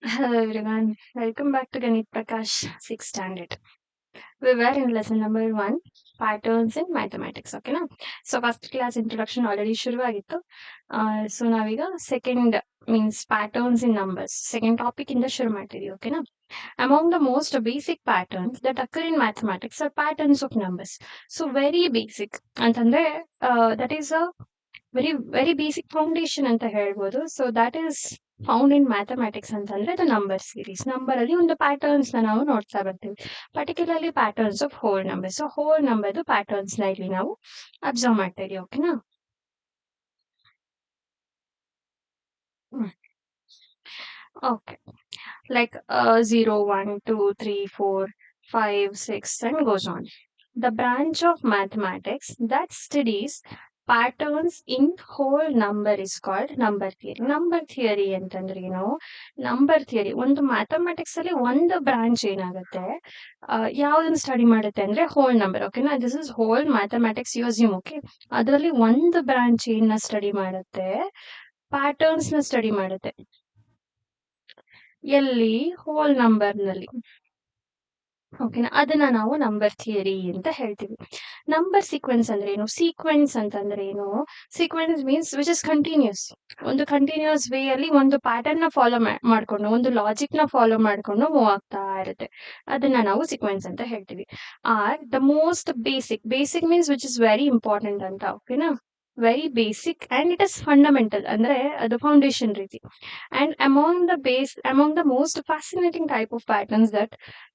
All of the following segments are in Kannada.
Hello everyone, welcome back to Ganit Prakash 6th standard. We were in lesson number 1, patterns in mathematics. Okay, na? So first class introduction already ಶುರುವಾಗಿತ್ತು. So ನಾವೀಗ second means patterns in numbers. Second topic ಇಂದ ಶುರು ಮಾಡ್ತಿದೀವಿ. Okay, na? Among the most basic patterns that occur in mathematics are patterns of numbers. So very basic ಅಂತಂದ್ರೆ that is a very basic foundation ಅಂತ ಹೇಳ್ಬೋದು. So that is found in mathematics ಅಂತಂದ್ರೆ ಅದು ನಂಬರ್ ಸೀರೀಸ್. ನಂಬರ್ ಅಲ್ಲಿ ಒಂದು ಪ್ಯಾಟರ್ನ್ಸ್ ನಾವು ನೋಡ್ತಾ ಬರ್ತೀವಿ. Particularly patterns of whole number. So whole ನಂಬರ್ದು ಪ್ಯಾಟರ್ನ್ಸ್ ನ ಇಲ್ಲಿ ನಾವು ಅಬ್ಸರ್ವ್ ಮಾಡ್ತಾ ಇದೀವಿ. ಓಕೆನಾ? Okay, like 0, 1, 2, 3, 4, 5, 6 and goes on. The branch of mathematics that studies patterns in whole number is called number theory. Number theory ಅಂತಂದ್ರೆ ಏನು? ನಂಬರ್ ಥಿಯರಿ ಒಂದು ಮ್ಯಾಥಮೆಟಿಕ್ಸ್ ಅಲ್ಲಿ ಒಂದು ಬ್ರಾಂಚ್ ಏನಾಗುತ್ತೆ, ಯಾವ್ದನ್ನ ಸ್ಟಡಿ ಮಾಡುತ್ತೆ ಅಂದ್ರೆ ಹೋಲ್ ನಂಬರ್. ಓಕೆನಾ? ದಿಸ್ ಇಸ್ ಹೋಲ್ ಮ್ಯಾಥಮೆಟಿಕ್ಸ್ ಯೂಸಿಮ್. ಓಕೆ, ಅದರಲ್ಲಿ ಒಂದು ಬ್ರಾಂಚ್ ಏನ ಸ್ಟಡಿ ಮಾಡುತ್ತೆ, ಪ್ಯಾಟರ್ನ್ಸ್ ನ ಸ್ಟಡಿ ಮಾಡುತ್ತೆ. ಎಲ್ಲಿ? ಹೋಲ್ ನಂಬರ್ ನಲ್ಲಿ. ಓಕೆನಾ? ಅದನ್ನ ನಾವು ನಂಬರ್ ಥಿಯರಿ ಅಂತ ಹೇಳ್ತೀವಿ. ನಂಬರ್ ಸೀಕ್ವೆನ್ಸ್ ಅಂದ್ರೆ ಏನು? ಸೀಕ್ವೆನ್ಸ್ ಅಂತಂದ್ರೆ ಏನು? Sequence means which is continuous. ಒಂದು ಕಂಟಿನ್ಯೂಸ್ ವೇ ಅಲ್ಲಿ ಒಂದು ಪ್ಯಾಟರ್ನ್ ನ ಫಾಲೋ ಮಾಡ್ಕೊಂಡು, ಒಂದು ಲಾಜಿಕ್ ನ ಫಾಲೋ ಮಾಡ್ಕೊಂಡು ಮೂವ್ ಆಗ್ತಾ ಇರುತ್ತೆ. ಅದನ್ನ ನಾವು ಸೀಕ್ವೆನ್ಸ್ ಅಂತ ಹೇಳ್ತೀವಿ. Are the most basic. Basic means which is very important ಅಂತ. ಓಕೆನಾ? Very basic and it is fundamental ಅಂದ್ರೆ ಅದು ಫೌಂಡೇಶನ್ ರೀತಿ. And among the most fascinating type of patterns that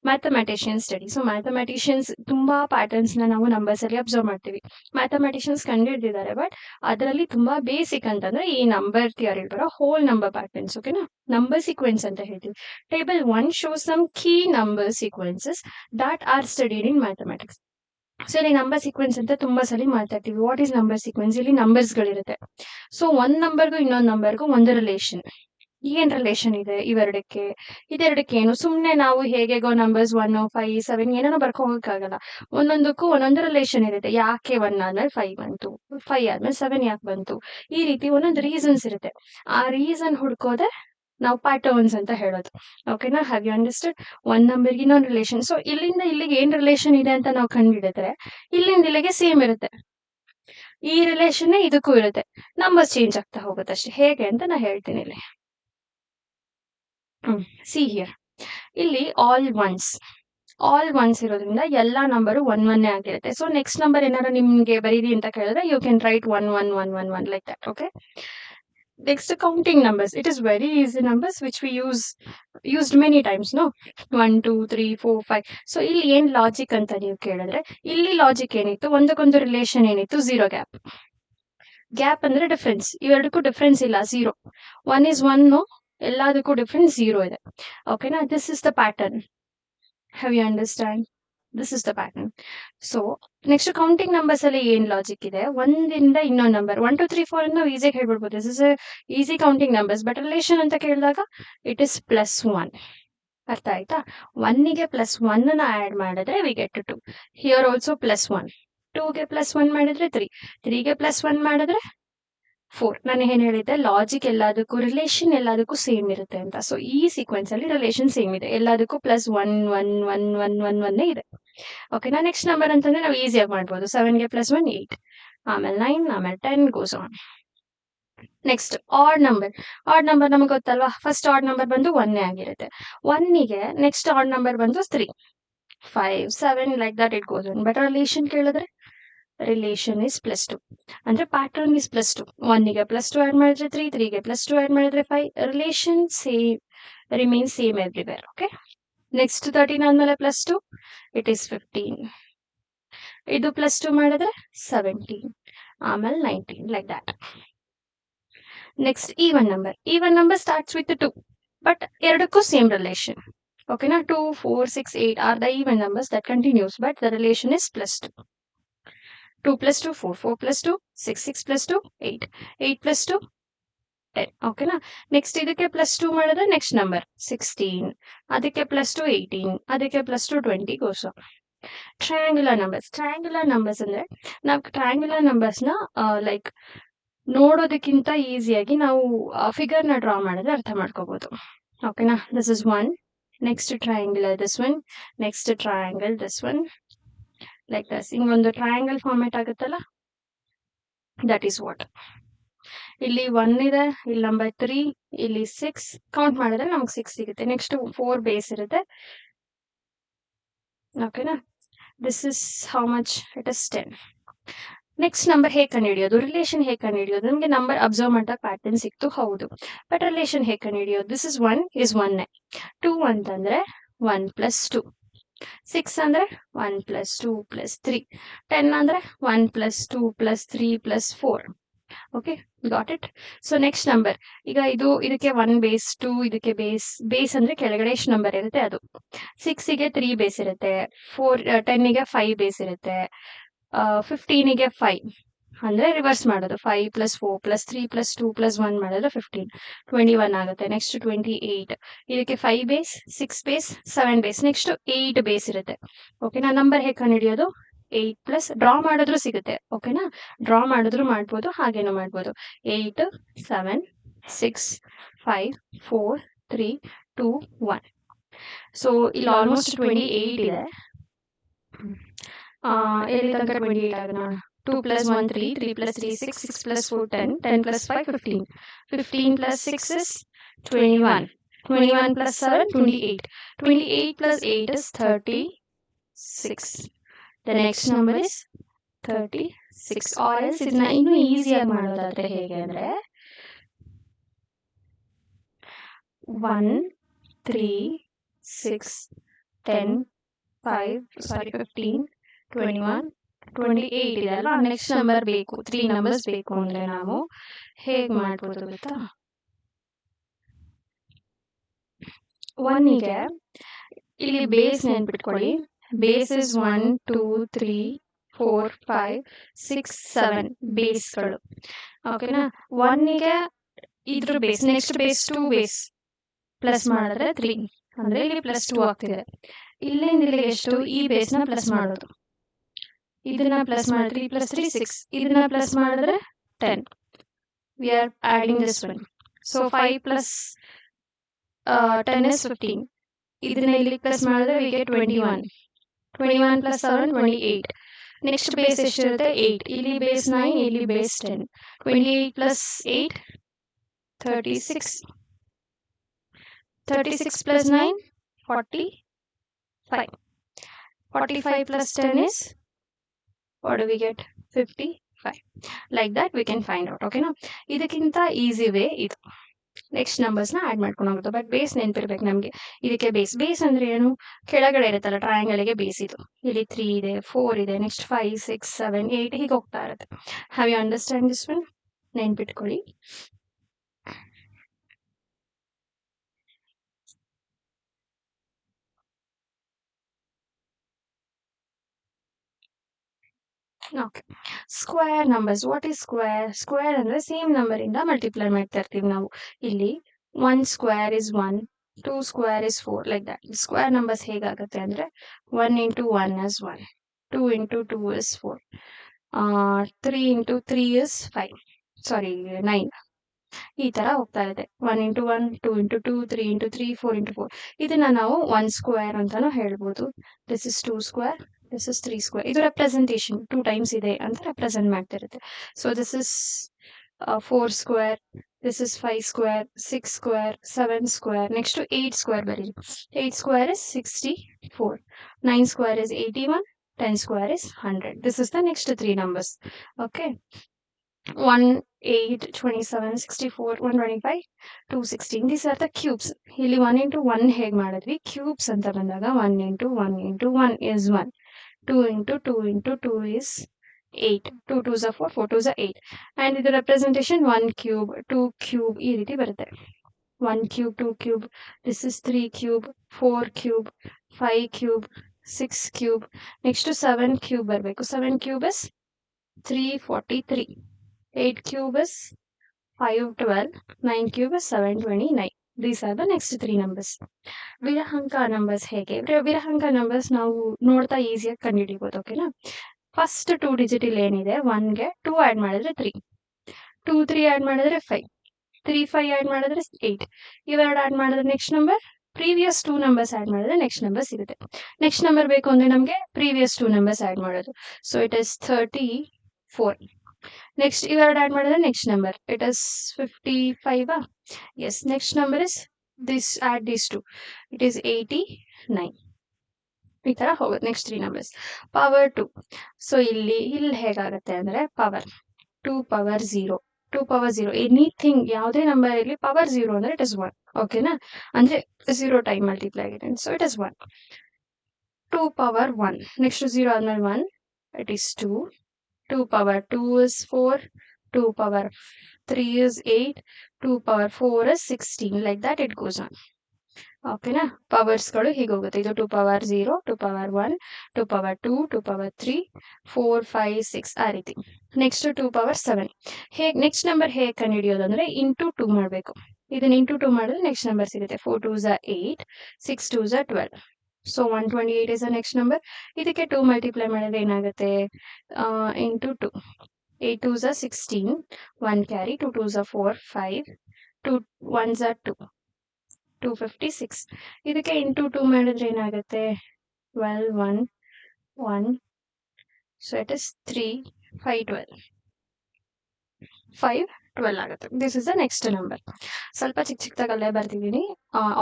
mathematicians study. So mathematicians ತುಂಬಾ ಪ್ಯಾಟರ್ನ್ಸ್ ನ ನಾವು ನಂಬರ್ಸ್ ಅಲ್ಲಿ ಅಬ್ಸರ್ವ್ ಮಾಡ್ತೀವಿ. ಮ್ಯಾಥಮೆಟಿಷಿಯನ್ಸ್ ಕಂಡುಹಿಡಿದಿದ್ದಾರೆ, ಬಟ್ ಅದರಲ್ಲಿ ತುಂಬಾ ಬೇಸಿಕ್ ಅಂತಂದ್ರೆ ಈ ನಂಬರ್ ಥಿಯರಿ ಬರೋ ಹೋಲ್ ನಂಬರ್ ಪ್ಯಾಟರ್ನ್ಸ್. ಓಕೆನಾ? ನಂಬರ್ ಸೀಕ್ವೆನ್ಸ್ ಅಂತ ಹೇಳ್ತೀವಿ. Table 1 shows some key number sequences that are studied in mathematics. So ಇಲ್ಲಿ ನಂಬರ್ ಸೀಕ್ವೆನ್ಸ್ ಅಂತ ತುಂಬಾ ಸಲ ಮಾತಾಡ್ತೀವಿ. What is number sequence? ಇಲ್ಲಿ ನಂಬರ್ಸ್ ಗಳಿರುತ್ತೆ. ಸೊ ಒಂದ್ ನಂಬರ್ಗೂ ಇನ್ನೊಂದ್ ನಂಬರ್ಗೂ ಒಂದು ರಿಲೇಷನ್. ಏನ್ ರಿಲೇಷನ್ ಇದೆ ಇವೆರಡಕ್ಕೆ? ಇದೆರಡಕ್ಕೆ ಏನು? ಸುಮ್ನೆ ನಾವು ಹೇಗೆಗೋ ನಂಬರ್ಸ್ 1, 5, 7 ಏನೇನೋ ಬರ್ಕೋಗಕ್ಕಾಗಲ್ಲ. ಒಂದೊಂದಕ್ಕೂ ಒಂದೊಂದು ರಿಲೇಷನ್ ಇರುತ್ತೆ. ಯಾಕೆ 1 ಆದ್ಮೇಲೆ 5 ಬಂತು, 5 ಆದ್ಮೇಲೆ 7 ಯಾಕೆ ಬಂತು, ಈ ರೀತಿ ಒಂದೊಂದು ರೀಸನ್ಸ್ ಇರುತ್ತೆ. ಆ ರೀಸನ್ ಹುಡ್ಕೋದೆ ನಾವು ಪ್ಯಾಟರ್ನ್ಸ್ ಅಂತ ಹೇಳೋದು. ಓಕೆನಾ? Have you understood? ಒಂದ್ ನಂಬರ್ಗೆ ಇನ್ನೊಂದು ರಿಲೇಷನ್. ಸೊ ಇಲ್ಲಿಂದ ಇಲ್ಲಿಗೆ ಏನ್ ರಿಲೇಷನ್ ಇದೆ ಅಂತ ನಾವು ಕಂಡುಹಿಡಿದ್ರೆ ಇಲ್ಲಿಂದ ಇಲ್ಲಿಗೆ ಸೇಮ್ ಇರುತ್ತೆ. ಈ ರಿಲೇಷನ್ ಇದಕ್ಕೂ ಇರುತ್ತೆ. ನಂಬರ್ಸ್ ಚೇಂಜ್ ಆಗ್ತಾ ಹೋಗುತ್ತೆ ಅಷ್ಟೇ. ಹೇಗೆ ಅಂತ ನಾ ಹೇಳ್ತೀನಿ ಇಲ್ಲಿ. ಸಿ ಹಿಯರ್, ಇಲ್ಲಿ ಆಲ್ ಒನ್ಸ್ ಇರೋದ್ರಿಂದ ಎಲ್ಲಾ ನಂಬರು 1 1 ಆಗಿರುತ್ತೆ. ಸೊ ನೆಕ್ಸ್ಟ್ ನಂಬರ್ ಏನಾದ್ರು ನಿಮ್ಗೆ ಬರೀರಿ ಅಂತ ಕೇಳಿದ್ರೆ you can write 1 1 1 1 1 like that. Okay, next counting numbers. It is very easy numbers which we used many times, no? 1 2 3 4 5. So ಇಲ್ಲಿ ಏನ್ ಲಾಜಿಕ್ ಅಂತ ನೀವು ಕೇಳಿದ್ರೆ, ಇಲ್ಲಿ ಲಾಜಿಕ್ ಏನಿತ್ತು, ಒಂದಕ್ಕೊಂದು ರಿಲೇಷನ್ ಏನಿತ್ತು, 0 ಗ್ಯಾಪ್. ಗ್ಯಾಪ್ ಅಂದ್ರೆ ಡಿಫ್ರೆನ್ಸ್. ಇವೆರಡಕ್ಕೂ ಡಿಫ್ರೆನ್ಸ್ ಇಲ್ಲ, 0. 1 is 1, ಎಲ್ಲದಕ್ಕೂ ಡಿಫ್ರೆನ್ಸ್ 0 ಇದೆ. ಓಕೆನಾ? This is the pattern. Have you understand? This is the pattern. So next counting numbers ಅಲ್ಲಿ ಏನ್ ಲಾಜಿಕ್ ಇದೆ, ಒಂದಿಂದ ಇನ್ನೊಂದು ನಂಬರ್ 1 2 3 4 ನಾವು ಈಸಿಯಾಗಿ ಹೇಳ್ಬಿಡ್ಬೋದು. This is easy counting numbers. But relation ಅಂತ ಕೇಳಿದಾಗ ಇಟ್ ಇಸ್ +1. ಅರ್ಥ ಆಯ್ತಾ? 1ಗೆ +1 ನ ಆಡ್ ಮಾಡಿದ್ರೆ ವಿ ಗೆಟ್ 2. Here also +1. 2ಗೆ +1 ಮಾಡಿದ್ರೆ 3. 3ಗೆ +1 ಮಾಡಿದ್ರೆ 4. ನಾನು ಏನ್ ಹೇಳಿದ್ದೆ, ಲಾಜಿಕ್ ಎಲ್ಲದಕ್ಕೂ, ರಿಲೇಷನ್ ಎಲ್ಲದಕ್ಕೂ ಸೇಮ್ ಇರುತ್ತೆ ಅಂತ. ಸೊ ಈ ಸೀಕ್ವೆನ್ಸ್ ಅಲ್ಲಿ ರಿಲೇಷನ್ ಸೇಮ್ ಇದೆ. ಎಲ್ಲದಕ್ಕೂ +1 1 1 1 1 1 ಇದೆ. ಓಕೆನಾ? ನೆಕ್ಸ್ಟ್ ನಂಬರ್ ಅಂತಂದ್ರೆ ನಾವು ಈಸಿಯಾಗಿ ಮಾಡ್ಬೋದು. 7ಗೆ +1 8, ಆಮೇಲೆ 9, ಆಮೇಲೆ 10 goes on. Next odd number. Odd number ನಮಗೆ ಗೊತ್ತಲ್ವಾ? ಫಸ್ಟ್ ಆಡ್ ನಂಬರ್ ಬಂದು 1 ಆಗಿರುತ್ತೆ. 1ಗೆ ನೆಕ್ಸ್ಟ್ ಆಡ್ ನಂಬರ್ ಬಂದು 3, 5, 7 like that it goes on. But relation ಕೇಳಿದ್ರೆ ರಿಲೇಷನ್ ಇಸ್ +2. ಅಂದ್ರೆ ಪ್ಯಾಟರ್ನ್ ಇಸ್ +2. 1ಗೆ +2 ಆಡ್ ಮಾಡಿದ್ರೆ 3, 3ಗೆ +2 ಆಡ್ ಮಾಡಿದ್ರೆ 5. Relation same remain same everywhere. Okay, next 13 ಆದ್ಮೇಲೆ +2 ಇಟ್ ಈಸ್ 15. ಇದು +2 ಮಾಡಿದ್ರೆ 17, ಆಮೇಲೆ 19 like that. Next even number starts with 2, but ಎರಡಕ್ಕೂ ಸೇಮ್ ರಿಲೇಷನ್. ಓಕೆನಾ? 2 4 6 8 are the even numbers that continues, but the relation is +2. 2 + 2 4, 4 + 2 6, 6 + 2 8, 8 + 2 10. ಓಕೆನಾ? ನೆಕ್ಸ್ಟ್ ಇದಕ್ಕೆ +2 ಮಾಡಿದ್ರೆ ನೆಕ್ಸ್ಟ್ ನಂಬರ್ 16, ಅದಕ್ಕೆ +2 18, ಅದಕ್ಕೆ +2 20 ಗೋಸ್ ಆನ್. ಟ್ರಯಾಂಗ್ಯುಲರ್ ನಂಬರ್ಸ್ ಅಂದ್ರೆ ನಾವು ಟ್ರಯಾಂಗ್ಯುಲರ್ ನಂಬರ್ಸ್ ನ ಲೈಕ್ ನೋಡೋದಕ್ಕಿಂತ ಈಸಿಯಾಗಿ ನಾವು ಫಿಗರ್ ನ ಡ್ರಾ ಮಾಡಿದ್ರೆ ಅರ್ಥ ಮಾಡ್ಕೋಬಹುದು. ಓಕೆನಾ. This is 1. Next triangle this one. Next triangle this one. Like this. ಹಿಂಗೊಂದು ಟ್ರಯಾಂಗಲ್ ಫಾರ್ಮೇಟ್ ಆಗುತ್ತಲ್ಲ, ದಟ್ ಈಸ್ ವಾಟ್. ಇಲ್ಲಿ 1 ಇದೆ, ಇಲ್ಲಿ ನಂಬರ್ 3, ಇಲ್ಲಿ 6 ಕೌಂಟ್ ಮಾಡಿದ್ರೆ ನಮ್ಗೆ 6 ಸಿಗುತ್ತೆ. ನೆಕ್ಸ್ಟ್ 4 ಬೇಸ್ ಇರುತ್ತೆ. ಓಕೆನಾ. This is how much? It is 10. Next number ಹೇಗೆ ಕಂಡುಹಿಡಿಯೋದು? ರಿಲೇಷನ್ ಹೇಗೆ ಕಂಡುಹಿಡಿಯೋದು? ನಮಗೆ ನಂಬರ್ ಅಬ್ಸರ್ವ್ ಮಾಡಿದಾಗ ಪ್ಯಾಟರ್ನ್ ಸಿಕ್ತು, ಹೌದು. ಬಟ್ ರಿಲೇಷನ್ ಹೇಗೆ ಕಂಡುಹಿಡಿಯೋದು? This is 1 is 1. 2 ಅಂತಂದ್ರೆ 1 plus 2. 6 ಅಂದ್ರೆ 1 plus 2 plus 3. 10 ಅಂದ್ರೆ 1 plus 2 plus 3 plus 4. Okay, got it. So next number, ಈಗ ಇದಕ್ಕೆ 1 ಬೇಸ್, 2 ಇದಕ್ಕೆ ಬೇಸ್ ಅಂದ್ರೆ ಕೆಳಗಡೆ ಎಷ್ಟು ನಂಬರ್ ಇರುತ್ತೆ ಅದು. 6ಗೆ 3 ಬೇಸ್ ಇರುತ್ತೆ, 10ಗೆ 5 ಬೇಸ್ ಇರುತ್ತೆ, 15ಗೆ 5 ಅಂದ್ರೆ ರಿವರ್ಸ್ ಮಾಡೋದು. 5 plus 4 plus 3 plus 2 plus 1 ಮಾಡಿದ್ರೆ 15, 21 ಆಗುತ್ತೆ. ನೆಕ್ಸ್ಟ್ 28, ಇದಕ್ಕೆ 5 base, 6 base, 7 base, next 8 base ಇರುತ್ತೆ. ಓಕೆನಾ. ನಂಬರ್ ಹೇಗೆ ಕಂಡುಹಿಡಿಯೋದು? 8 ಪ್ಲಸ್ ಡ್ರಾ ಮಾಡಿದ್ರು ಸಿಗುತ್ತೆ. ಓಕೆನಾ. ಡ್ರಾ ಮಾಡಿದ್ರು ಮಾಡ್ಬೋದು, ಹಾಗೇನು ಮಾಡ್ಬೋದು. 8, 7, 6, 5, 4, 3, 2, 1. ಸೊ ಇಲ್ಲಿ ಆಲ್ಮೋಸ್ಟ್ 28 ಇದೆ. ಎಲ್ಲಿ ತನಕ 28 ಆಗ ನೋಡೋಣ. 2 plus 1 3, 3 plus 3 6, 6 plus 4 10, 10 plus 5 15, 15 plus 6 is 21, 21 plus 7 28, 28 plus 8 is 36. The next number is 36. Or else ಇದನ್ನ ಇನ್ನೂ ಈಸಿಯಾಗಿ ಮಾಡೋದಾದ್ರೆ ಹೇಗೆ ಅಂದ್ರೆ 1 3 6 10 15 21 28 ಇದೆ ಅಲ್ವಾ. ನೆಕ್ಸ್ಟ್ ನಂಬರ್ ಬೇಕು, 3 ನಂಬರ್ಸ್ ಬೇಕು ಅಂದ್ರೆ ನಾವು ಹೇಗೆ ಮಾಡ್ಬೋದು ಗೊತ್ತಾ? 1ಗೆ ಇಲ್ಲಿ ಬೇಸ್ ನೆನ್ಪಿಟ್ಕೊಳ್ಳಿ. Base is 1 2 3 4 5 6 7 ಬೇಸ್ಗಳು. ಓಕೆನಾ. 1ಗೆ ಇದ್ರ base, next base 2 base plus ಮಾಡಿದ್ರೆ 3 ಅಂದ್ರೆ ಇಲ್ಲಿ ಪ್ಲಸ್ 2 ಆಗ್ತಿದೆ. ಇಲ್ಲಿಂದ ಇಲ್ಲಿಗೆ ಎಷ್ಟು? ಈ ಬೇಸ್ನ ಪ್ಲಸ್ ಮಾಡೋದು, ಇದನ್ನ ಪ್ಲಸ್ ಮಾಡಿದ್ರೆ 3 plus 3 6, ಇದನ್ನ ಪ್ಲಸ್ ಮಾಡಿದ್ರೆ 10. We are adding this one. So 5 plus 10 is 15. ಇದನ್ನ ಇಲ್ಲಿ ಪ್ಲಸ್ ಮಾಡಿದ್ರೆ we get 21. 21 plus 7 28. Next base ಎಷ್ಟಿರುತ್ತೆ? 8. ಇಲ್ಲಿ ಬೇಸ್ 9, ಇಲ್ಲಿ base 10. 28 plus 8 36. 36 plus 9 45. 45 plus 10 is, what do we get? 55. Like that we can find out. ಓಕೆನಾ. ಇದಕ್ಕಿಂತ ಈಸಿ ವೇ ಇದು. ನೆಕ್ಸ್ಟ್ ನಂಬರ್ಸ್ನ ಆ್ಯಡ್ ಮಾಡ್ಕೊಂಡು ಹೋಗುತ್ತೆ. ಬಟ್ ಬೇಸ್ ನೆನಪಿರ್ಬೇಕು ನಮಗೆ. ಇದಕ್ಕೆ ಬೇಸ್ ಅಂದ್ರೆ ಏನು? ಕೆಳಗಡೆ ಇರುತ್ತಲ್ಲ ಟ್ರಯಾಂಗಲ್ಗೆ ಬೇಸ್ ಇದು. ಇಲ್ಲಿ 3 ಇದೆ, 4 ಇದೆ, ನೆಕ್ಸ್ಟ್ 5 6 7 8 ಹೀಗೆ ಹೋಗ್ತಾ ಇರುತ್ತೆ. Have you understand this one? ನೆನ್ಪಿಟ್ಕೊಳ್ಳಿ. Okay. Square numbers. What is square? Square ಅಂದ್ರೆ ಸೇಮ್ ನಂಬರ್ ಇಂದ ಮಲ್ಟಿಪ್ಲೈ ಮಾಡ್ತಾ ಇರ್ತೀವಿ ನಾವು. ಇಲ್ಲಿ 1 square is 1, 2 square is 4, like that. Square numbers ಹೇಗಾಗುತ್ತೆ ಅಂದ್ರೆ 1 into 1 is 1, 2 into 2 is 4, 3 into 3 is 5, ಸಾರಿ 9. ಈ ತರ ಹೋಗ್ತಾ ಇದೆ. 1 into 1, 2 into 2, 3 into 3, 4 into 4. ಇದನ್ನ ನಾವು 1 ಸ್ಕ್ವೇರ್ ಅಂತಾನು ಹೇಳ್ಬೋದು. This is 2 square, this is 3 square. ಇದು ರೆಪ್ರೆಸೆಂಟೇಷನ್ 2 ಟೈಮ್ಸ್ ಇದೆ ಅಂತ ರೆಪ್ರೆಸೆಂಟ್ ಮಾಡ್ತಿರುತ್ತೆ. So this is 4 square, this is 5 square, 6 square, 7 square, next to 8 square ಬರೀರಿ. 8 square is 64, 9 square is 81, 10 square is 100. This is the next 3 numbers. Okay. 1, 8, 27, 64, 125, 216. These are the cubes. ಇಲ್ಲಿ 1 into 1 ಹೇಗೆ ಮಾಡಿದ್ವಿ? ಕ್ಯೂಬ್ಸ್ ಅಂತ ಬಂದಾಗ 1 into 1 into 1 is 1. 2 into 2 into 2 is 8. 2 2s are 4, 4 2s are 8. And ಇದು representation 1 cube, 2 cube ಈ ರೀತಿ ಬರುತ್ತೆ. 1 cube, 2 cube, this is 3 cube, 4 cube, 5 cube, 6 cube. Next 7 cube ಬರಬೇಕು. 7 cube is 343. 8 cube is 512. 9 cube is 729. These are the next 3 numbers. ವಿರಹಾಂಕ numbers ಹೇಗೆ? ವಿರಹಾಂಕ ನಂಬರ್ಸ್ ನಾವು ನೋಡ್ತಾ ಈಸಿಯಾಗಿ ಕಂಡುಹಿಡಿಬೋದು. ಓಕೆನಾ. ಫಸ್ಟ್ 2 ಡಿಜಿಟ್ ಇಲ್ಲಿ ಏನಿದೆ 1ಗೆ 2 ಆ್ಯಡ್ ಮಾಡಿದ್ರೆ 3, 2 3 ಆ್ಯಡ್ ಮಾಡಿದ್ರೆ 5, 3 5 ಆ್ಯಡ್ ಮಾಡಿದ್ರೆ 8. ಇವೆರಡು ಆ್ಯಡ್ ಮಾಡಿದ್ರೆ next number, previous 2 numbers add ಮಾಡಿದ್ರೆ ನೆಕ್ಸ್ಟ್ ನಂಬರ್ ಸಿಗುತ್ತೆ. ನೆಕ್ಸ್ಟ್ ನಂಬರ್ ಬೇಕು ಅಂದರೆ ನಮಗೆ ಪ್ರೀವಿಯಸ್ 2 ನಂಬರ್ಸ್ ಆ್ಯಡ್ ಮಾಡೋದು. So it is 34. ನೆಕ್ಸ್ಟ್ ಇವೆರಡು ಆ್ಯಡ್ ಮಾಡಿದ್ರೆ next number, it is 55. Yes, next number is this, add this 2, it is 89. ಈ ಥರ ಹೋಗುತ್ತೆ ನೆಕ್ಸ್ಟ್ 3 ನಂಬರ್ಸ್. ಪವರ್ 2. ಸೊ ಇಲ್ಲಿ ಹೇಗಾಗುತ್ತೆ ಅಂದರೆ ಪವರ್ 2 ಪವರ್ 0, 2 ಪವರ್ 0, ಎನಿಥಿಂಗ್ ಯಾವುದೇ ನಂಬರ್ ಇರಲಿ ಪವರ್ 0 ಅಂದರೆ ಇಟ್ ಇಸ್ 1. ಓಕೆನಾ, ಅಂದರೆ 0 ಟೈಮ್ ಮಲ್ಟಿಪ್ಲೈ ಆಗಿದೆ, so it is 1. 2 power 1, next 0 ಆದ್ಮೇಲೆ 1, it is 2. 2 power 2 is 4, 2 power 3 is 8, 2 power 4 is 16, like that it goes on. ಓಕೆನಾ, ಪವರ್ಸ್ಗಳು ಹೀಗೆ ಹೋಗುತ್ತೆ. ಇದು 2 ಪವರ್ 0, 2 ಪವರ್ 1, 2 ಪವರ್ 2, 2 ಪವರ್ 3, 4 5 6 ಆ ರೀತಿ. Next 2 power 7. ನೆಕ್ಸ್ಟ್ ನಂಬರ್ ಹೇಗೆ ಕಂಡುಹಿಡಿಯೋದು ಅಂದರೆ ಇಂಟು 2 ಮಾಡಬೇಕು. ಇದನ್ನ ಇಂಟು 2 ಮಾಡಿದ್ರೆ ನೆಕ್ಸ್ಟ್ ನಂಬರ್ ಸಿಗುತ್ತೆ. 4 2s are 8, 6 2s are 12. So 128 is the next number. ಇದಕ್ಕೆ 2 ಮಲ್ಟಿಪ್ಲೈ ಮಾಡಿದ್ರೆ ಏನಾಗುತ್ತೆ, into 2, 8 2s are 16, 1 carry, 2 2s are 4 5, 2 1s are 2, 256. ಇದಕ್ಕೆ ಇಂಟು 2 ಮಾಡಿದ್ರೆ ಏನಾಗುತ್ತೆ, 12 1 1, ಸೊ ಇಟ್ ಇಸ್ 3 5 12, 5 12 ಆಗುತ್ತೆ. This is the next number. ಸ್ವಲ್ಪ ಚಿಕ್ಕದಾಗಲ್ಲೇ ಬರ್ತಿದ್ದೀನಿ,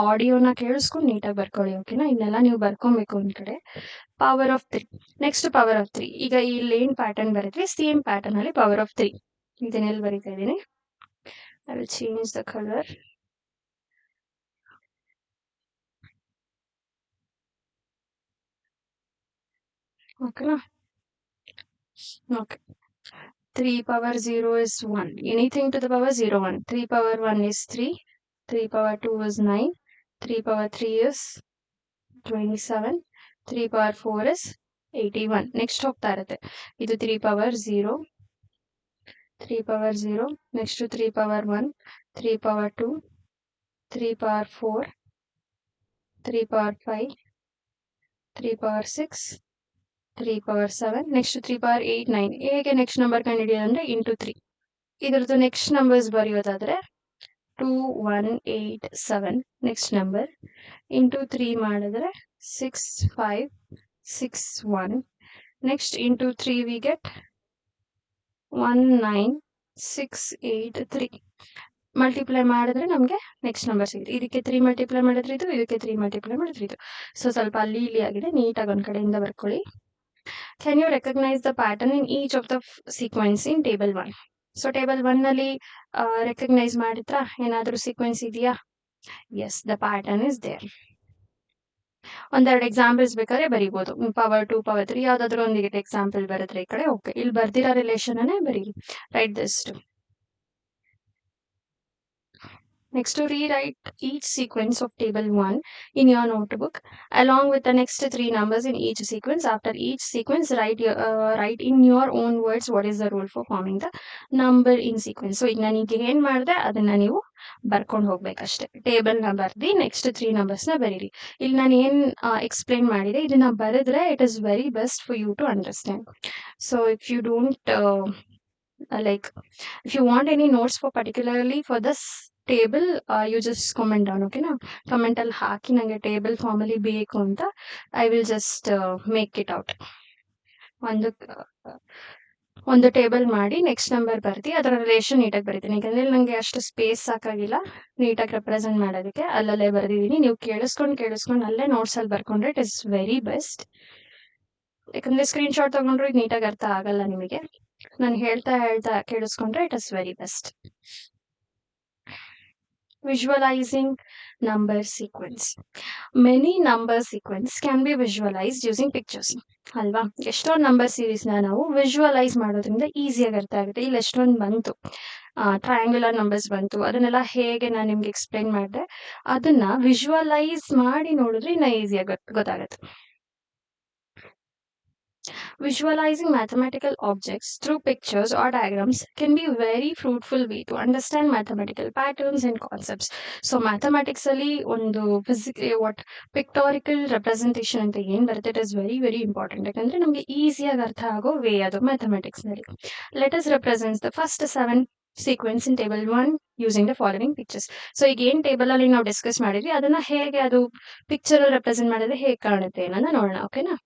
ಆಡಿಯೋನ ಕೇಳಿಸ್ಕೊಂಡು ನೀಟಾಗಿ ಬರ್ಕೊಳ್ಳಿ. ಓಕೆನಾ, ಇದನ್ನೆಲ್ಲ ನೀವು ಬರ್ಕೊಬೇಕು ಒಂದು ಕಡೆ. Power of 3. Next power of 3. ಈಗ ಇಲ್ಲಿ ಏನು ಪ್ಯಾಟರ್ನ್ ಬರೀತೀವಿ, ಸೇಮ್ ಪ್ಯಾಟರ್ನ್ ಅಲ್ಲಿ ಪವರ್ ಆಫ್ 3. ಇದನ್ನೆಲ್ಲಿ ಬರೀತಾ ಇದ್ದೀನಿ, I will change the colour. ಓಕೆನಾ, okay. 3 power 0 is 1. Anything to the power 0 1. 3 power 1 is 3. 3 power 2 is 9. 3 power 3 is 27. 3 power 4 is 81. Next ಹೋಗ್ತಾ ಇರುತ್ತೆ. ಇದು 3 power 0. 3 power 0. Next to 3 power 1. 3 power 2. 3 power 4. 3 power 5. 3 power 6. 3 power 7. Next to 3 power 8 9. ಹೇಗೆ ನೆಕ್ಸ್ಟ್ ನಂಬರ್ ಕಂಡುಹಿಡಿಯೋದು ಅಂದರೆ ಇಂಟು 3. ಇದರದ್ದು ನೆಕ್ಸ್ಟ್ ನಂಬರ್ಸ್ ಬರೆಯೋದಾದ್ರೆ 2 1 8 7 ನೆಕ್ಸ್ಟ್ ನಂಬರ್, ಇಂಟು 3 ಮಾಡಿದ್ರೆ 6 5 6 1. Next into 3 we get 1 9 6 8 3. Multiply ಮಾಡಿದ್ರೆ ನಮಗೆ ನೆಕ್ಸ್ಟ್ ನಂಬರ್ ಸಿಗುತ್ತೆ. ಇದಕ್ಕೆ 3 ಮಲ್ಟಿಪ್ಲೈ ಮಾಡಿದ್ರೆ ಇದು, ಇದಕ್ಕೆ 3 ಮಲ್ಟಿಪ್ಲೈ ಮಾಡಿದ್ರೆ ಇದು. ಸೊ ಸ್ವಲ್ಪ ಅಲ್ಲಿ ಇಲ್ಲಿ ಆಗಿದೆ, ನೀಟಾಗಿ ಒಂದು ಕಡೆಯಿಂದ ಬರ್ಕೊಳ್ಳಿ. Can you recognize the pattern in each of the sequence in table 1? So table 1 ನಲ್ಲಿ ರೆಕಗ್ನೈಸ್ ಮಾಡಿದ್ರಾ, ಏನಾದರೂ ಸೀಕ್ವೆನ್ಸ್ ಇದೆಯಾ? Yes, the pattern is there. ಒಂದೆರಡು ಎಕ್ಸಾಂಪಲ್ಸ್ ಬೇಕಾದ್ರೆ ಬರೀಬಹುದು. ಪವರ್ 2 ಪವರ್ 3 ಯಾವ್ದಾದ್ರು ಒಂದಿಗೆ ಎಕ್ಸಾಂಪಲ್ ಬರೆದ್ರೆ ಈ ಕಡೆ ಓಕೆ. ಇಲ್ಲಿ ಬರ್ದಿರೋ ರಿಲೇಷನ್ ಅನ್ನೇ ಬರೀರಿ. Write this. Next, to rewrite each sequence of table 1 in your notebook along with the next 3 numbers in each sequence. After each sequence, write in your own words what is the rule for forming the number in sequence. So, ಈಗ ನನಗೆ ಏನು ಮಾಡಿದೆ ಅದನ್ನ ನೀವು ಬರ್ಕೊಂಡು ಹೋಗ್ಬೇಕಷ್ಟೇ. ಟೇಬಲ್ನ ಬರ್ದು ನೆಕ್ಸ್ಟ್ 3 ನಂಬರ್ಸ್ನ ಬರೀರಿ. ಇಲ್ಲಿ ನಾನು ಏನು ಎಕ್ಸ್ಪ್ಲೇನ್ ಮಾಡಿದೆ ಇದನ್ನ ಬರೆದ್ರೆ it is very best for you to understand. So if you don't if you want any notes for particularly for this table, you just comment down. Okay na, comment ಅಲ್ಲಿ ಹಾಕಿ ನಂಗೆ ಟೇಬಲ್ ಫಾರ್ಮಲ್ಲಿ ಬೇಕು ಅಂತ, I will just make it out. ಒಂದು ಟೇಬಲ್ ಮಾಡಿ ನೆಕ್ಸ್ಟ್ ನಂಬರ್ ಬರ್ತಿ ಅದರ ರಿಲೇಷನ್ ನೀಟಾಗಿ ಬರೀತೀನಿ. ಯಾಕಂದ್ರೆ ನಂಗೆ ಅಷ್ಟು ಸ್ಪೇಸ್ ಸಾಕಾಗಿಲ್ಲ ನೀಟಾಗಿ ರೆಪ್ರೆಸೆಂಟ್ ಮಾಡೋದಕ್ಕೆ. ಅಲ್ಲಲ್ಲೇ ಬರೆದಿದ್ದೀನಿ, ನೀವು ಕೇಳಿಸ್ಕೊಂಡು ಅಲ್ಲೇ ನೋಟ್ಸ್ ಅಲ್ಲಿ ಬರ್ಕೊಂಡ್ರೆ ಇಟ್ ಇಸ್ ವೆರಿ ಬೆಸ್ಟ್. ಯಾಕಂದ್ರೆ ಸ್ಕ್ರೀನ್ ಶಾಟ್ ತಗೊಂಡ್ರು ಇದು ನೀಟಾಗಿ ಅರ್ಥ ಆಗಲ್ಲ ನಿಮಗೆ. ನಾನು ಹೇಳ್ತಾ ಕೇಳಿಸ್ಕೊಂಡ್ರೆ it is very best. Visualizing number sequence. Many number sequence can be visualized using pictures. ಅಲ್ವಾ, ಎಷ್ಟೊಂದು ನಂಬರ್ ಸೀರೀಸ್ನ ನಾವು ವಿಜುವಲೈಸ್ ಮಾಡೋದ್ರಿಂದ ಈಸಿಯಾಗಿ ಅರ್ಥ ಆಗುತ್ತೆ. ಇಲ್ಲಿ ಎಷ್ಟೊಂದು ಬಂತು, ಟ್ರಯಾಂಗ್ಯುಲರ್ ನಂಬರ್ಸ್ ಬಂತು, ಅದನ್ನೆಲ್ಲ ಹೇಗೆ ನಾನು ನಿಮ್ಗೆ ಎಕ್ಸ್ಪ್ಲೈನ್ ಮಾಡಿದೆ ಅದನ್ನ ವಿಜುವಲೈಸ್ ಮಾಡಿ ನೋಡಿದ್ರೆ ಇನ್ನ ಈಸಿಯಾಗಿ ಗೊತ್ತಾಗುತ್ತೆ. Visualizing mathematical objects through pictures or diagrams can be a very fruitful way to understand mathematical patterns and concepts. So mathematics ಅಲ್ಲಿ ಒಂದು pictorial representation ಅಂತ ಏನ್ ಬರುತ್ತೆ, it is very very important. ಯಾಕಂದ್ರೆ ನಮಗೆ ಈಸಿಯಾಗಿ ಅರ್ಥ ಆಗೋ ವೇ ಅದು ಮ್ಯಾಥಮೆಟಿಕ್ಸ್ ನಲ್ಲಿ. Let us represent the first 7 sequence in table 1 using the following pictures. So ಈಗ ಏನ್ ಟೇಬಲ್ ಅಲ್ಲಿ ನಾವು ಡಿಸ್ಕಸ್ ಮಾಡಿದ್ವಿ ಅದನ್ನ ಹೇಗೆ ಅದು ಪಿಕ್ಚರ್ ಅಲ್ಲಿ ರೆಪ್ರೆಸೆಂಟ್ ಮಾಡಿದ್ರೆ ಹೇಗೆ ಕಾಣುತ್ತೆ ಅನ್ನೋದನ್ನ ನೋಡೋಣ. ಓಕೆನಾ?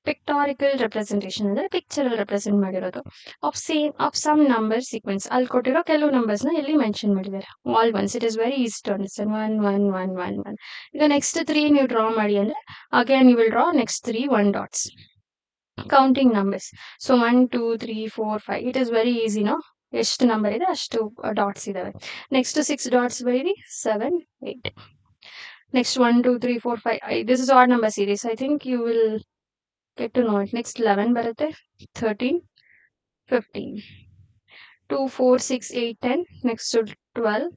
ಪಿಕ್ಟಾರಿಕಲ್ ರೆಪ್ರೆಸೆಂಟೇಷನ್ ಅಂದ್ರೆ ಪಿಕ್ಚರ್ ಅಲ್ಲಿ ರೆಪ್ರೆಸೆಂಟ್ ಮಾಡಿರೋದು ಆಫ್ ಸಮ್ ನಂಬರ್ ಸೀಕ್ವೆನ್ಸ್. ಅಲ್ಲಿ ಕೊಟ್ಟಿರೋ ಕೆಲವು ನಂಬರ್ಸ್ ನ ಇಲ್ಲಿ ಮೆನ್ಷನ್ ಮಾಡಿದ್ದಾರೆ. All ones. It is very easy to understand. 1 1 1 1 1. ಈಗ ನೆಕ್ಸ್ಟ್ 3 ನೀವು ಡ್ರಾ ಮಾಡಿ ಅಂದ್ರೆ again you will draw next 3 1 dots. Counting numbers. So 1 2 3 4 5. It is very easy. No, ಎಷ್ಟು ನಂಬರ್ ಇದೆ ಅಷ್ಟು ಡಾಟ್ಸ್ ಇದಾವೆ. ನೆಕ್ಸ್ಟ್ 6 ಡಾಟ್ಸ್ ಬರೀರಿ. 7 8. Next 1 2 3 4 5. This is odd number series. I think you will get to know it. Next 11 ಬರುತ್ತೆ. 13 15. 2 4 6 8 10. Next 12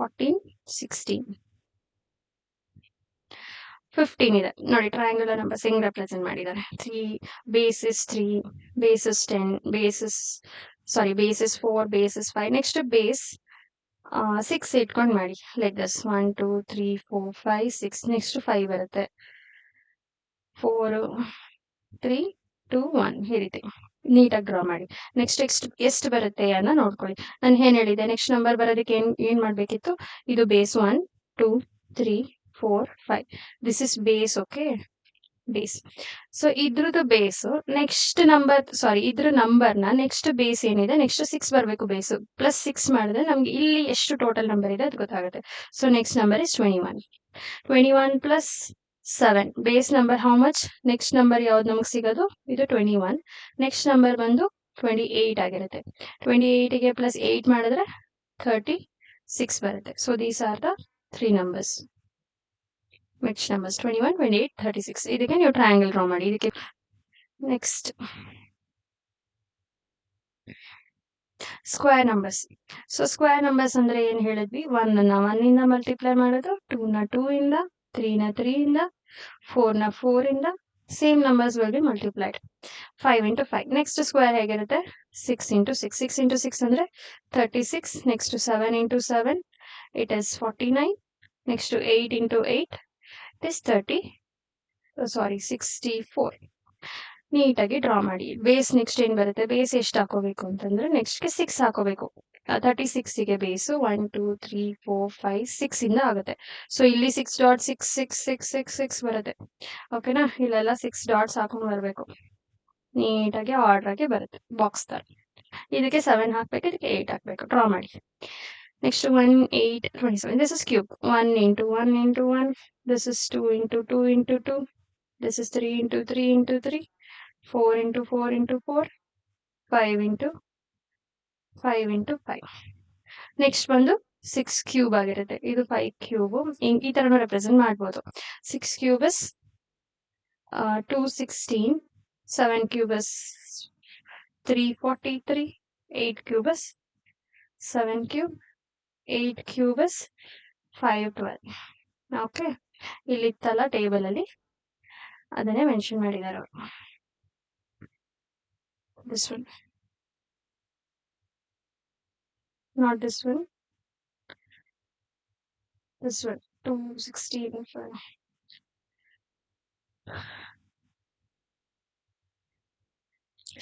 14 16 15 ಇದೆ ನೋಡಿ. ಟ್ರಯಾಂಗುಲರ್ ನಂಬರ್ಸ್ ಹೆಂಗ್ ರೆಪ್ರೆಸೆಂಟ್ ಮಾಡಿದ್ದಾರೆ. 3 basis 3 basis 10 basis basis 4 basis 5. Next base 6 ಇಟ್ಕೊಂಡು ಮಾಡಿ. Like this 1 2 3 4 5 6. ನೆಕ್ಸ್ಟ್ 5 ಬರುತ್ತೆ. 4 3 2 1. ಈ ರೀತಿ ನೀಟಾಗಿ ಡ್ರಾ ಮಾಡಿ. ನೆಕ್ಸ್ಟ್ ಎಷ್ಟು ಬರುತ್ತೆ ಅನ್ನ ನೋಡ್ಕೊಳ್ಳಿ. ನಾನು ಏನ್ ಹೇಳಿದೆ, ನೆಕ್ಸ್ಟ್ ನಂಬರ್ ಬರೋದಕ್ಕೆ ಏನ್ ಮಾಡ್ಬೇಕಿತ್ತು, ಇದು base 1 2 3 4 5. This is base. Okay, base. So ಇದ್ರದ್ದು ಬೇಸ್ ನೆಕ್ಸ್ಟ್ ನಂಬರ್ ಇದ್ರ ನಂಬರ್ನ ನೆಕ್ಸ್ಟ್ ಬೇಸ್ ಏನಿದೆ ನೆಕ್ಸ್ಟ್ 6 ಬರಬೇಕು. ಬೇಸ್ ಪ್ಲಸ್ 6 ಮಾಡಿದ್ರೆ ನಮ್ಗೆ ಇಲ್ಲಿ ಎಷ್ಟು ಟೋಟಲ್ ನಂಬರ್ ಇದೆ ಅದು ಗೊತ್ತಾಗುತ್ತೆ. So next number is 21. 21 plus 7 base number how much. Next number ಯಾವ್ದು ನಮಗೆ ಸಿಗೋದು, ಇದು 21. ನೆಕ್ಸ್ಟ್ ನಂಬರ್ ಬಂದು 28 ಆಗಿರುತ್ತೆ. 28ಗೆ ಪ್ಲಸ್ 8 ಮಾಡಿದ್ರೆ 36 ಬರುತ್ತೆ. So these are the 3 numbers. Next numbers 21 28 36. ಇದಕ್ಕೆ ನೀವು ಟ್ರಯಾಂಗಲ್ ಡ್ರಾ ಮಾಡಿ. ಇದಕ್ಕೆ next square numbers. So square numbers ಅಂದ್ರೆ ಏನ್ ಹೇಳಿದ್ವಿ, 1 ನ 1 ಇಂದ ಮಲ್ಟಿಪ್ಲೈ ಮಾಡೋದು, 2 ನ 2 ಇಂದ, 3 ನ 3 ಇಂದ, 4 ನ 4 ಇಂದ. Same numbers will be multiplied. 5 into 5. Next square ಹೇಗಿರುತ್ತೆ, 6 ಇಂಟು 6. 6 ಇಂಟು 6 ಅಂದ್ರೆ 36. Next 7 into 7 it is 49. Next 8 into 8 it is 64. ನೀಟಾಗಿ ಡ್ರಾ ಮಾಡಿ. ಬೇಸ್ ನೆಕ್ಸ್ಟ್ ಏನ್ ಬರುತ್ತೆ, ಬೇಸ್ ಎಷ್ಟು ಹಾಕೋಬೇಕು ಅಂತಂದ್ರೆ ನೆಕ್ಸ್ಟ್ಗೆ 6 ಹಾಕೋಬೇಕು. 36ಗೆ ಬೇಸು 1 2 3 4 5 6 ಇಂದ ಆಗುತ್ತೆ. ಸೊ ಇಲ್ಲಿ 6 ಡಾಟ್ 6 6 6 6 6 ಬರುತ್ತೆ. ಓಕೆನಾ? ಇಲ್ಲೆಲ್ಲ 6 ಡಾಟ್ಸ್ ಹಾಕೊಂಡು ಬರಬೇಕು. ನೀಟಾಗಿ ಆರ್ಡರ್ ಆಗಿ ಬರುತ್ತೆ ಬಾಕ್ಸ್ ತರ. ಇದಕ್ಕೆ 7 ಹಾಕ್ಬೇಕು, ಇದಕ್ಕೆ 8 ಹಾಕ್ಬೇಕು. ಡ್ರಾ ಮಾಡಿ. Next 1 8 27. This is cube. 1 into 1 into 1. This is 2 into 2 into 2. This is 3 into 3 into 3. 4 into 4 into 4. 5 into 5 into 5. Next ಬಂದು 6 ಕ್ಯೂಬ್ ಆಗಿರುತ್ತೆ. ಇದು 5 ಕ್ಯೂಬ್. ಈ ತರನು ರೆಪ್ರೆಸೆಂಟ್ ಮಾಡ್ಬೋದು. 6 cube is 216. 7 cube is 343. 8 cube is 7 cube. 8 cube is 512. Okay, ಇಲ್ಲಿತ್ತಲ್ಲ ಟೇಬಲ್ ಅಲ್ಲಿ ಅದನ್ನೇ ಮೆನ್ಷನ್ ಮಾಡಿದ್ದಾರೆ ಅವರು. This one, not this one. This one, 216.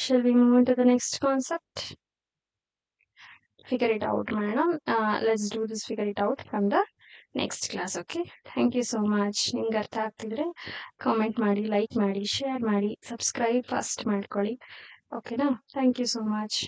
Shall we move into the next concept? Figure it out, madam. Let's do this, figure it out from the next class. Okay, thank you so much. ನಿಮ್ಗೆ ಅರ್ಥ ಆಗ್ತಿದ್ರೆ ಕಾಮೆಂಟ್ ಮಾಡಿ, ಲೈಕ್ ಮಾಡಿ, ಶೇರ್ ಮಾಡಿ, ಸಬ್ಸ್ಕ್ರೈಬ್ ಫಸ್ಟ್ ಮಾಡ್ಕೊಳ್ಳಿ. ಓಕೆನಾ? Thank you so much.